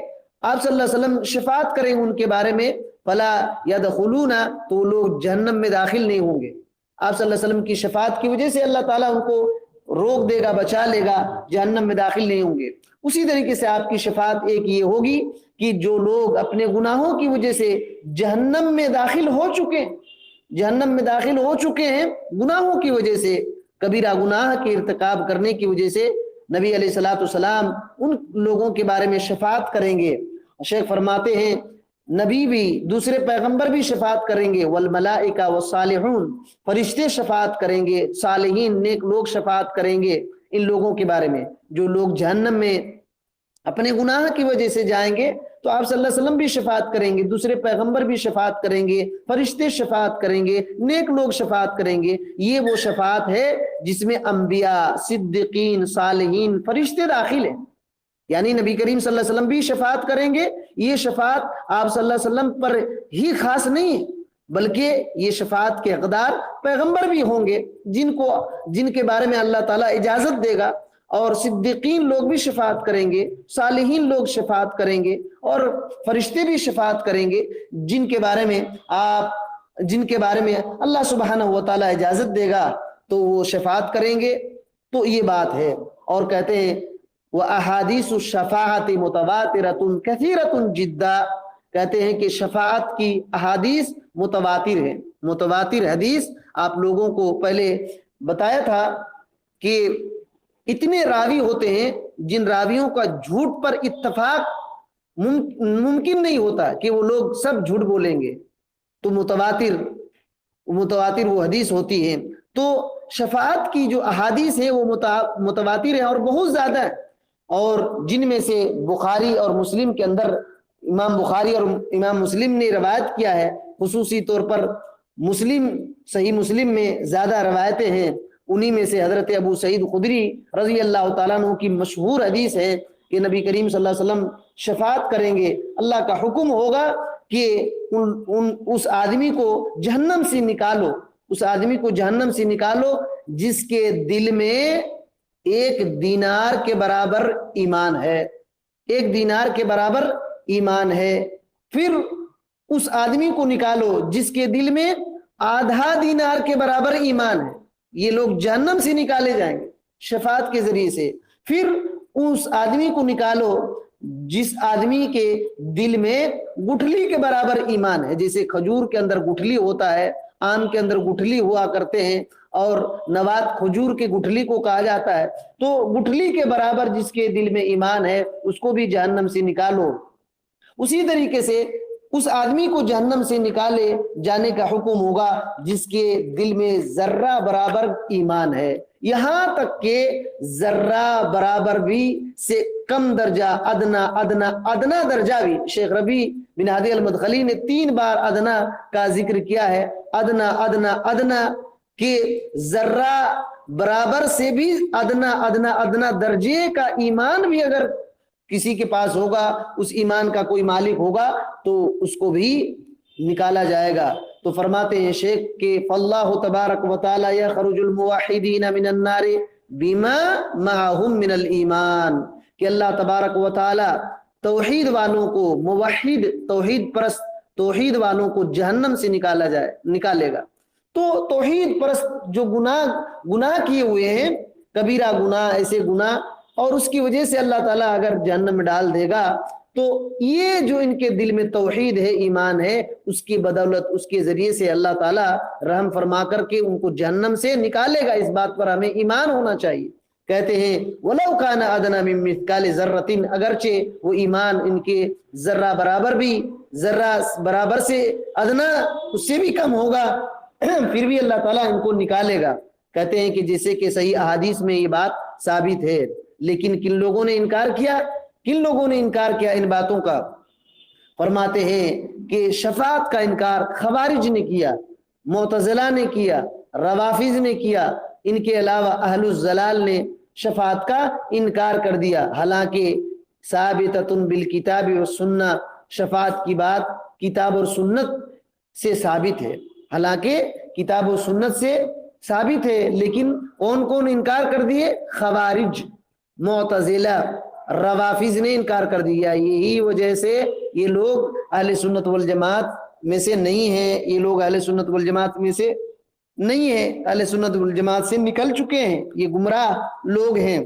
آپ صلی اللہ علیہ وسلم شفاعت کریں ان کے بارے میں، فلا یدخلون، تو وہ لوگ جہنم میں داخل نہیں ہوں گے۔ آپ صلی اللہ علیہ وسلم کی شفاعت کی وجہ سے اللہ تعالیٰ ان کو روک دے گا، بچا لے گا، جہنم میں داخل نہیں ہوں گے۔ اسی طریقے سے آپ کی شفاعت ایک یہ ہوگی کہ جو لوگ اپنے گناہوں کی وجہ سے جہنم میں داخل ہو چکے، جہنم میں داخل ہو چکے ہیں گناہوں کی وجہ سے، کبیرہ گناہ کے ارتکاب کرنے کی وجہ سے، نبی علیہ الصلوۃ والسلام ان لوگوں کے بارے میں شفاعت کریں گے۔ شیخ فرماتے ہیں نبی بھی، دوسرے پیغمبر بھی شفاعت کریں گے، والملائکہ والصالحون، فرشتے شفاعت کریں گے، صالحین نیک لوگ شفاعت کریں گے ان لوگوں کے بارے میں جو لوگ جہنم میں اپنے گناہ کی وجہ سے جائیں گے، تو آپ صلی اللہ علیہ وسلم بھی شفاعت کریں گے، دوسرے پیغمبر بھی شفاعت کریں گے، فرشتے شفاعت کریں گے، نیک لوگ شفاعت کریں گے۔ یہ وہ شفاعت ہے جس میں انبیاء، صدیقین، صالحین، فرشتے داخل ہیں، یعنی نبی کریم صلی اللہ علیہ وسلم بھی شفاعت کریں گے۔ یہ شفاعت آپ صلی اللہ علیہ وسلم پر ہی خاص نہیں ہے، بلکہ یہ شفاعت کے حقدار پیغمبر بھی ہوں گے جن کے بارے میں اللہ تعالیٰ اجازت دے گا، اور صدیقین لوگ بھی شفاعت کریں گے، صالحین لوگ شفاعت کریں گے، اور فرشتے بھی شفاعت کریں گے جن کے بارے میں اللہ سبحانہ و تعالیٰ اجازت دے گا تو وہ شفاعت کریں گے۔ تو یہ بات ہے، اور کہتے ہیں وَأَحَادِيثُ الشَّفَاعَةِ مُتَوَاتِرَةٌ كَثِيرَةٌ جِدًّا، کہتے ہیں کہ شفاعت کی احادیث متواتر ہے۔ متواتر حدیث آپ لوگوں کو پہلے بتایا تھا کہ اتنے راوی ہوتے ہیں جن راویوں کا جھوٹ پر اتفاق ممکن نہیں ہوتا کہ وہ لوگ سب جھوٹ بولیں گے، تو متواتر وہ حدیث ہوتی ہے۔ تو شفاعت کی جو احادیث ہے وہ متواتر ہے اور بہت زیادہ ہے، اور جن میں سے بخاری اور مسلم کے اندر، امام بخاری اور امام مسلم نے روایت کیا ہے، خصوصی طور پر صحیح مسلم میں زیادہ روایتیں ہیں، انہی میں سے حضرت ابو سعید خدری رضی اللہ تعالیٰ عنہ کی مشہور حدیث ہے کہ نبی کریم صلی اللہ علیہ وسلم شفاعت کریں گے، اللہ کا حکم ہوگا کہ اس آدمی کو جہنم سے نکالو، اس آدمی کو جہنم سے نکالو جس کے دل میں 1 دینار کے برابر ایمان ہے، 1 دینار کے برابر ایمان ہے۔ پھر اس آدمی کو نکالو جس کے دل میں آدھا دینار کے برابر ایمان ہے، یہ لوگ جہنم سے نکالے جائیں گے شفاعت کے ذریعے سے۔ پھر اس آدمی کو نکالو جس آدمی کے دل میں گٹھلی کے برابر ایمان ہے، جیسے کھجور کے اندر گٹھلی ہوتا ہے، آم کے اندر گٹھلی ہوا کرتے ہیں، اور نوات کھجور کے گٹھلی کو کہا جاتا ہے، تو گٹھلی کے برابر جس کے دل میں ایمان ہے اس کو بھی جہنم سے نکالو۔ اسی طریقے سے اس آدمی کو جہنم سے نکالے جانے کا حکم ہوگا جس کے دل میں ذرہ برابر ایمان ہے، یہاں تک کہ ذرہ برابر بھی سے کم درجہ، ادنا درجہ بھی، شیخ ربیع بن ہادی المدخلی نے 3 بار ادنا کا ذکر کیا ہے، ادنا کہ ذرہ برابر سے بھی ادنا درجے کا ایمان بھی اگر کسی کے پاس ہوگا، اس ایمان کا کوئی مالک ہوگا تو اس کو بھی نکالا جائے گا۔ تو فرماتے ہیں شیخ کہ فاللہ تبارک و تعالی یخرج الموحدین من النار بما معهم من الایمان، کہ اللہ تبارک و تعالی توحید والوں کو، موحد توحید پرست توحید والوں کو جہنم سے نکالے گا۔ تو توحید پرست جو گناہ کیے ہوئے ہیں، کبیرہ گناہ، ایسے گناہ، اور اس کی وجہ سے اللہ تعالیٰ اگر جہنم میں ڈال دے گا، تو یہ جو ان کے دل میں توحید ہے، ایمان ہے، اس کی بدولت، اس کے ذریعے سے اللہ تعالیٰ رحم فرما کر کے ان کو جہنم سے نکالے گا۔ اس بات پر ہمیں ایمان ہونا چاہیے۔ کہتے ہیں وَلَوْ كَانَ أَدْنَىٰ مِن مِثْقَالِ ذَرَّةٍ، اگرچہ وہ ایمان ان کے ذرہ برابر سے ادنا، اس سے بھی کم ہوگا، پھر بھی اللہ تعالیٰ ان کو نکالے گا۔ کہتے ہیں کہ جیسے کہ صحیح احادیث میں یہ بات ثابت ہے، لیکن کن لوگوں نے انکار کیا ان باتوں کا؟ فرماتے ہیں کہ شفاعت کا انکار خوارج نے کیا، معتزلہ نے کیا، روافض نے کیا، ان کے علاوہ اہل الضلال نے شفاعت کا انکار کر دیا، حالانکہ ثابتۃ بالکتاب والسنہ، شفاعت کی بات کتاب اور سنت سے ثابت ہے، حالانکہ کتاب و سنت سے ثابت ہے، لیکن کون کون انکار کر دیے؟ خوارج، معتزلہ، روافض نے انکار کر دیا۔ یہی وجہ سے یہ لوگ اہل سنت والجماعت میں سے نہیں ہیں، یہ لوگ اہل سنت والجماعت میں سے نہیں ہیں، اہل سنت والجماعت سے نکل چکے ہیں، یہ گمراہ لوگ ہیں۔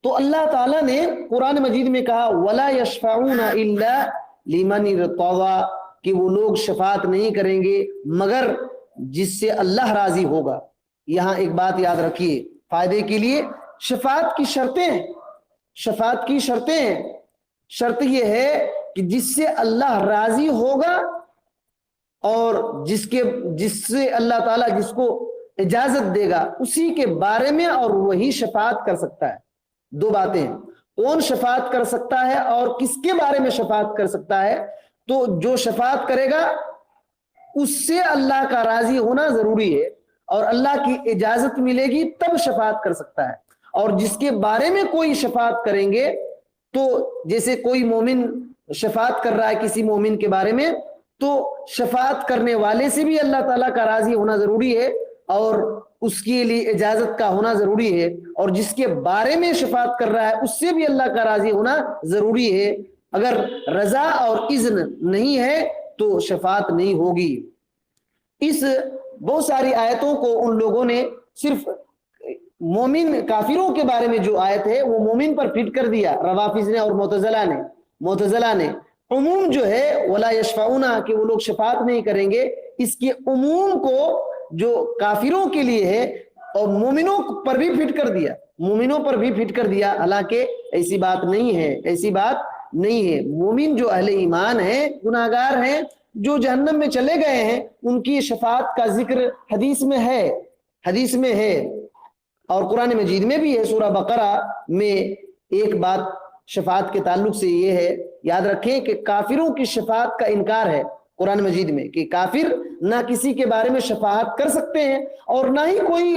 تو اللہ تعالیٰ نے قرآن مجید میں کہا وَلَا يَشْفَعُونَ إِلَّا لِمَنِ ارْتَضَىٰ، کہ وہ لوگ شفاعت نہیں کریں گے مگر جس سے اللہ راضی ہوگا۔ یہاں ایک بات یاد رکھیے فائدے کے لیے، شفاعت کی شرطیں، شفاعت کی شرطیں ہیں، شرط یہ ہے کہ جس سے اللہ راضی ہوگا اور جس سے اللہ تعالیٰ جس کو اجازت دے گا اسی کے بارے میں، اور وہی شفاعت کر سکتا ہے۔ دو باتیں ہیں، کون شفاعت کر سکتا ہے اور کس کے بارے میں شفاعت کر سکتا ہے۔ تو جو شفاعت کرے گا اس سے اللہ کا راضی ہونا ضروری ہے اور اللہ کی اجازت ملے گی تب شفاعت کر سکتا ہے۔ اور جس کے بارے میں کوئی شفاعت کریں گے، تو جیسے کوئی مومن شفاعت کر رہا ہے کسی مومن کے بارے میں، تو شفاعت کرنے والے سے بھی اللہ تعالیٰ کا راضی ہونا ضروری ہے اور اس کے لیے اجازت کا ہونا ضروری ہے، اور جس کے بارے میں شفاعت کر رہا ہے اس سے بھی اللہ کا راضی ہونا ضروری ہے۔ اگر رضا اور اذن نہیں ہے تو شفاعت نہیں ہوگی۔ اس بہت ساری آیتوں کو ان لوگوں نے صرف مومن کافروں کے بارے میں جو آیت ہے وہ مومن پر فٹ کر دیا، روافض نے اور معتزلہ نے عموم جو ہے ولا یشفعون کہ وہ لوگ شفاعت نہیں کریں گے، اس کے عموم کو جو کافروں کے لیے ہے اور مومنوں پر بھی فٹ کر دیا، مومنوں پر بھی فٹ کر دیا، حالانکہ ایسی بات نہیں ہے، ایسی بات نہیں ہے۔ مومن جو اہل ایمان ہیں، گناہگار ہیں، جو جہنم میں چلے گئے ہیں، ان کی شفاعت کا ذکر حدیث میں ہے اور قرآن مجید میں بھی ہے۔ سورہ بقرہ میں ایک بات شفاعت کے تعلق سے یہ ہے، یاد رکھیں کہ کافروں کی شفاعت کا انکار ہے قرآن مجید میں، کہ کافر نہ کسی کے بارے میں شفاعت کر سکتے ہیں اور نہ ہی کوئی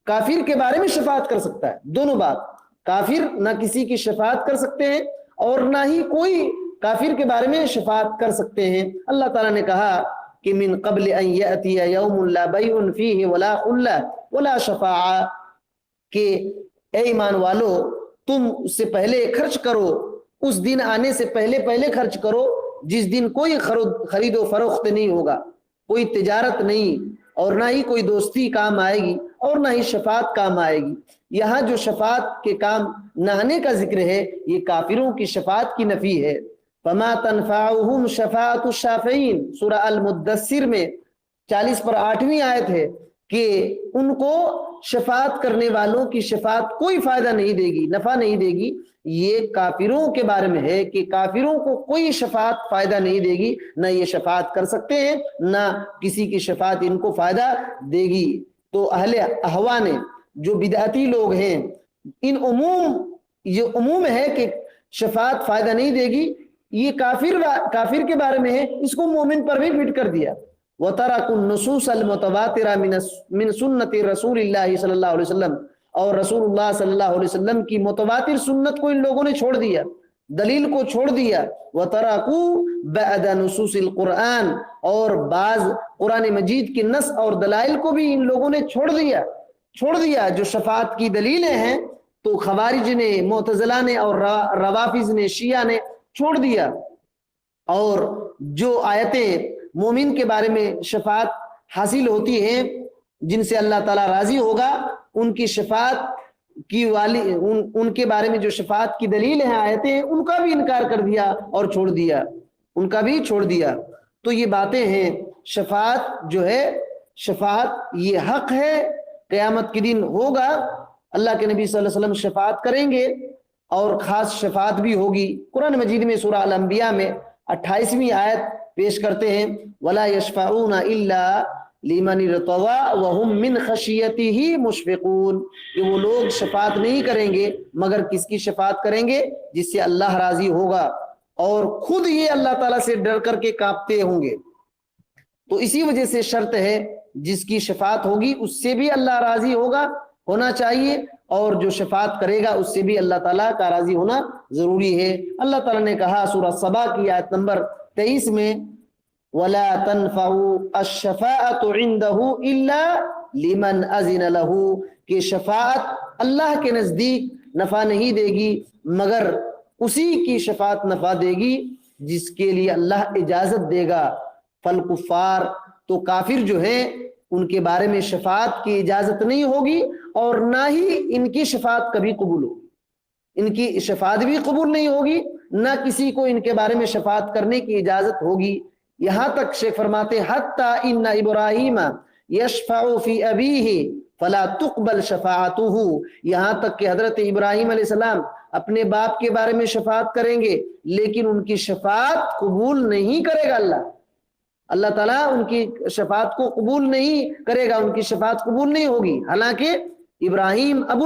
کافر کے بارے میں شفاعت کر سکتا ہے۔ دونوں بات، کافر نہ کسی کی شفاعت کر سکتے ہیں اور نہ ہی کوئی کافر کے بارے میں شفاعت کر سکتے ہیں۔ اللہ تعالیٰ نے کہا کہ من قبل ان یأتی یوم لا بیع فیہ ولا خلہ ولا شفاعہ، کہ اے ایمان والو تم اس سے پہلے خرچ کرو، اس دن آنے سے پہلے خرچ کرو جس دن کوئی خرید و فروخت نہیں ہوگا، کوئی تجارت نہیں، اور نہ ہی کوئی دوستی کام آئے گی اور نہ ہی شفاعت کام آئے گی۔ یہاں جو شفاعت کے کام نہ آنے کا ذکر ہے یہ کافروں کی شفاعت کی نفی ہے۔ فما تنفعهم شفاعت الشافعین، سورہ المدثر میں 40 پر 8ویں آیت ہے کہ ان کو شفاعت کرنے والوں کی شفاعت کوئی فائدہ نہیں دے گی، نفع نہیں دے گی۔ یہ کافروں کے بارے میں ہے کہ کافروں کو کوئی شفاعت فائدہ نہیں دے گی، نہ یہ شفاعت کر سکتے ہیں نہ کسی کی شفاعت ان کو فائدہ دے گی۔ تو اہل احوا نے، جو بدعتی لوگ ہیں، یہ عموم ہے کہ شفاعت فائدہ نہیں دے گی، یہ کافر کے بارے میں ہے، اس کو مومن پر بھی فٹ کر دیا۔ وَتَرَكُ النُّصُوصَ الْمُتَوَاتِرَ مِنْ سُنَّةِ رسول اللہ صلی اللہ علیہ وسلم، اور رسول اللہ صلی اللہ علیہ وسلم کی متواتر سنت کو ان لوگوں نے چھوڑ دیا، دلیل کو چھوڑ دیا۔ وَتَرَكُوا بَعْدَ نُصُوصِ الْقُرْآنِ، اور بعض قرآن مجید کے نص اور دلائل کو بھی ان لوگوں نے چھوڑ دیا۔ جو شفاعت کی دلیلیں ہیں تو خوارج نے، معتزلہ نے اور روافض نے، شیعہ نے چھوڑ دیا، اور جو آیتیں مومن کے بارے میں شفاعت حاصل ہوتی ہیں جن سے اللہ تعالیٰ راضی ہوگا، ان کی شفاعت کی ان کے بارے میں جو شفاعت کی دلیل ہیں، آیتیں ہیں، ان کا بھی انکار کر دیا اور چھوڑ دیا۔ تو یہ باتیں ہیں۔ شفاعت جو ہے، شفاعت یہ حق ہے، قیامت کے دن ہوگا، اللہ کے نبی صلی اللہ علیہ وسلم شفاعت کریں گے اور خاص شفاعت بھی ہوگی۔ قرآن مجید میں سورہ الانبیاء میں 28ویں آیت پیش کرتے ہیں وَلَا يَشْفَعُونَ إِلَّا لِمَنِ ارْتَضَىٰ وَهُمْ مِنْ خَشِيَّتِهِ مُشْفِقُونَ، کہ وہ لوگ شفاعت نہیں کریں گے مگر کس کی شفاعت کریں گے؟ جس سے اللہ راضی ہوگا، اور خود یہ اللہ تعالیٰ سے ڈر کر کے کانپتے ہوں گے۔ تو اسی وجہ سے شرط ہے جس کی شفاعت ہوگی اس سے بھی اللہ راضی ہونا چاہیے اور جو شفاعت کرے گا اس سے بھی اللہ تعالیٰ کا راضی ہونا ضروری ہے۔ اللہ تعالیٰ نے کہا سورہ سبا کی آیت نمبر 23 میں وَلَا تَنْفَعُ الشَّفَاعَةُ عِنْدَهُ إِلَّا لِمَنْ أَذِنَ لَهُ، کہ شفاعت اللہ کے نزدیک نفع نہیں دے گی مگر اسی کی شفاعت نفع دے گی جس کے لیے اللہ اجازت دے گا۔ فالکفار، تو کافر جو ہیں ان کے بارے میں شفاعت کی اجازت نہیں ہوگی اور نہ ہی ان کی شفاعت کبھی قبول ہوگی، ان کی شفاعت بھی قبول نہیں ہوگی، نہ کسی کو ان کے بارے میں شفاعت کرنے کی اجازت ہوگی۔ یہاں تک شیخ فرماتے حتیٰ ان ابراہیم یشفع فی ابیہ فلا تقبل شفاعتہ، یہاں تک کہ حضرت ابراہیم علیہ السلام اپنے باپ کے بارے میں شفاعت کریں گے لیکن ان کی شفاعت قبول نہیں کرے گا اللہ تعالیٰ ان کی شفاعت کو قبول نہیں کرے گا، ان کی شفاعت قبول نہیں ہوگی، حالانکہ ابراہیم ابو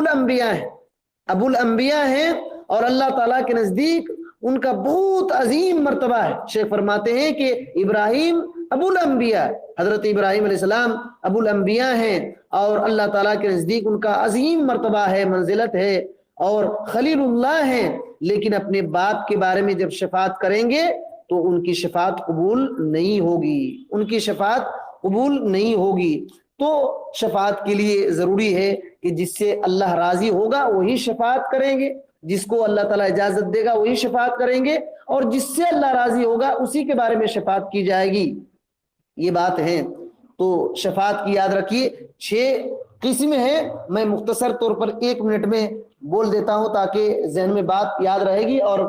الانبیاء ہیں اور اللہ تعالیٰ کے نزدیک ان کا بہت عظیم مرتبہ ہے۔ شیخ فرماتے ہیں کہ ابراہیم ابو الانبیاء، حضرت ابراہیم علیہ السلام ابو الانبیاء ہیں اور اللہ تعالیٰ کے نزدیک ان کا عظیم مرتبہ ہے، منزلت ہے اور خلیل اللہ ہیں، لیکن اپنے باپ کے بارے میں جب شفاعت کریں گے تو ان کی شفاعت قبول نہیں ہوگی، ان کی شفاعت قبول نہیں ہوگی۔ تو شفاعت کے لیے ضروری ہے کہ جس سے اللہ راضی ہوگا وہی شفاعت کریں گے، جس کو اللہ تعالیٰ اجازت دے گا وہی شفاعت کریں گے، اور جس سے اللہ راضی ہوگا اسی کے بارے میں شفاعت کی جائے گی۔ یہ بات ہے۔ تو شفاعت کی یاد رکھیے 6 قسم ہیں، میں مختصر طور پر 1 منٹ میں بول دیتا ہوں تاکہ ذہن میں بات یاد رہے گی اور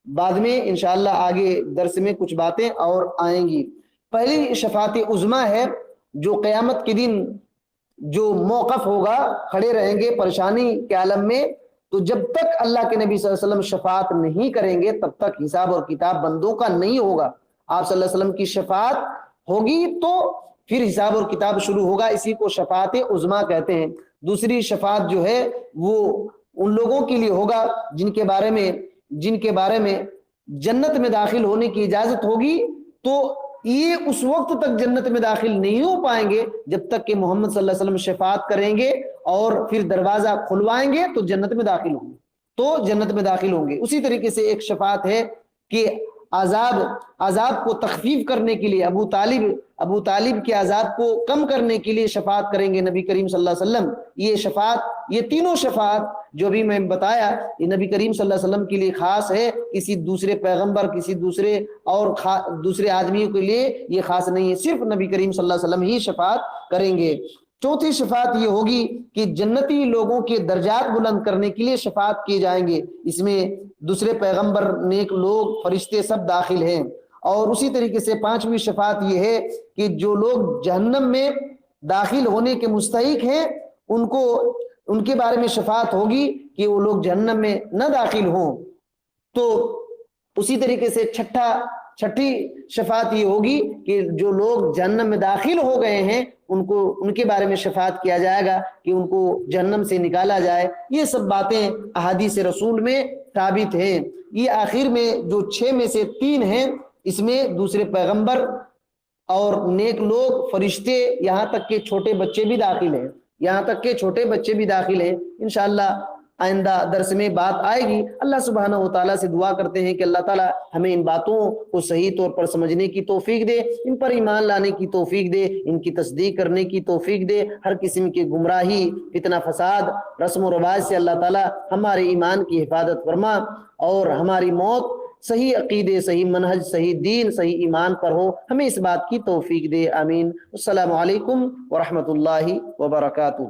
بعد میں انشاءاللہ آگے درس میں کچھ باتیں اور آئیں گی۔ پہلی شفاعت عظمی ہے جو قیامت کے دن جو موقف ہوگا، کھڑے رہیں گے پریشانی کے عالم میں، تو جب تک اللہ کے نبی صلی اللہ علیہ وسلم شفاعت نہیں کریں گے تب تک حساب اور کتاب بندوں کا نہیں ہوگا۔ آپ صلی اللہ علیہ وسلم کی شفاعت ہوگی تو پھر حساب اور کتاب شروع ہوگا، اسی کو شفاعت عظمی کہتے ہیں۔ دوسری شفاعت جو ہے وہ ان لوگوں کے لیے ہوگا جن کے بارے میں جنت میں داخل ہونے کی اجازت ہوگی، تو یہ اس وقت تک جنت میں داخل نہیں ہو پائیں گے جب تک کہ محمد صلی اللہ علیہ وسلم شفاعت کریں گے اور پھر دروازہ کھلوائیں گے تو جنت میں داخل ہوں گے۔ اسی طریقے سے ایک شفاعت ہے کہ عذاب کو تخفیف کرنے کے لیے ابو طالب کے عذاب کو کم کرنے کے لیے شفاعت کریں گے نبی کریم صلی اللہ علیہ وسلم۔ یہ تینوں شفاعت جو بھی میں بتایا یہ نبی کریم صلی اللہ علیہ وسلم کے لیے خاص ہے، کسی دوسرے پیغمبر کسی دوسرے آدمیوں کے لیے یہ خاص نہیں ہے، صرف نبی کریم صلی اللہ علیہ وسلم ہی شفاعت کریں گے۔ چوتھی شفاعت یہ ہوگی کہ جنتی لوگوں کے درجات بلند کرنے کے لیے شفاعت کیے جائیں گے، اس میں دوسرے پیغمبر، نیک لوگ، فرشتے سب داخل ہیں۔ اور اسی طریقے سے 5ویں شفاعت یہ ہے کہ جو لوگ جہنم میں داخل ہونے کے مستحق ہیں ان کے بارے میں شفاعت ہوگی کہ وہ لوگ جہنم میں نہ داخل ہوں۔ تو اسی طریقے سے چھٹی شفاعت یہ ہوگی کہ جو لوگ جہنم میں داخل ہو گئے ہیں ان کے بارے میں شفاعت کیا جائے گا کہ ان کو جہنم سے نکالا جائے۔ یہ سب باتیں احادیث رسول میں ثابت ہیں۔ یہ آخر میں جو 6 میں سے 3 ہیں، اس میں دوسرے پیغمبر اور نیک لوگ، فرشتے، یہاں تک کہ چھوٹے بچے بھی داخل ہیں۔ انشاءاللہ آئندہ درس میں بات آئے گی۔ اللہ سبحانہ و تعالیٰ سے دعا کرتے ہیں کہ اللہ تعالیٰ ہمیں ان باتوں کو صحیح طور پر سمجھنے کی توفیق دے، ان پر ایمان لانے کی توفیق دے، ان کی تصدیق کرنے کی توفیق دے۔ ہر قسم کی گمراہی، فتنہ، فساد، رسم و رواج سے اللہ تعالیٰ ہمارے ایمان کی حفاظت فرما اور ہماری موت صحیح عقیدے، صحیح منہج، صحیح دین، صحیح ایمان پر ہو، ہمیں اس بات کی توفیق دے۔ آمین۔ السلام علیکم ورحمۃ اللہ وبرکاتہ۔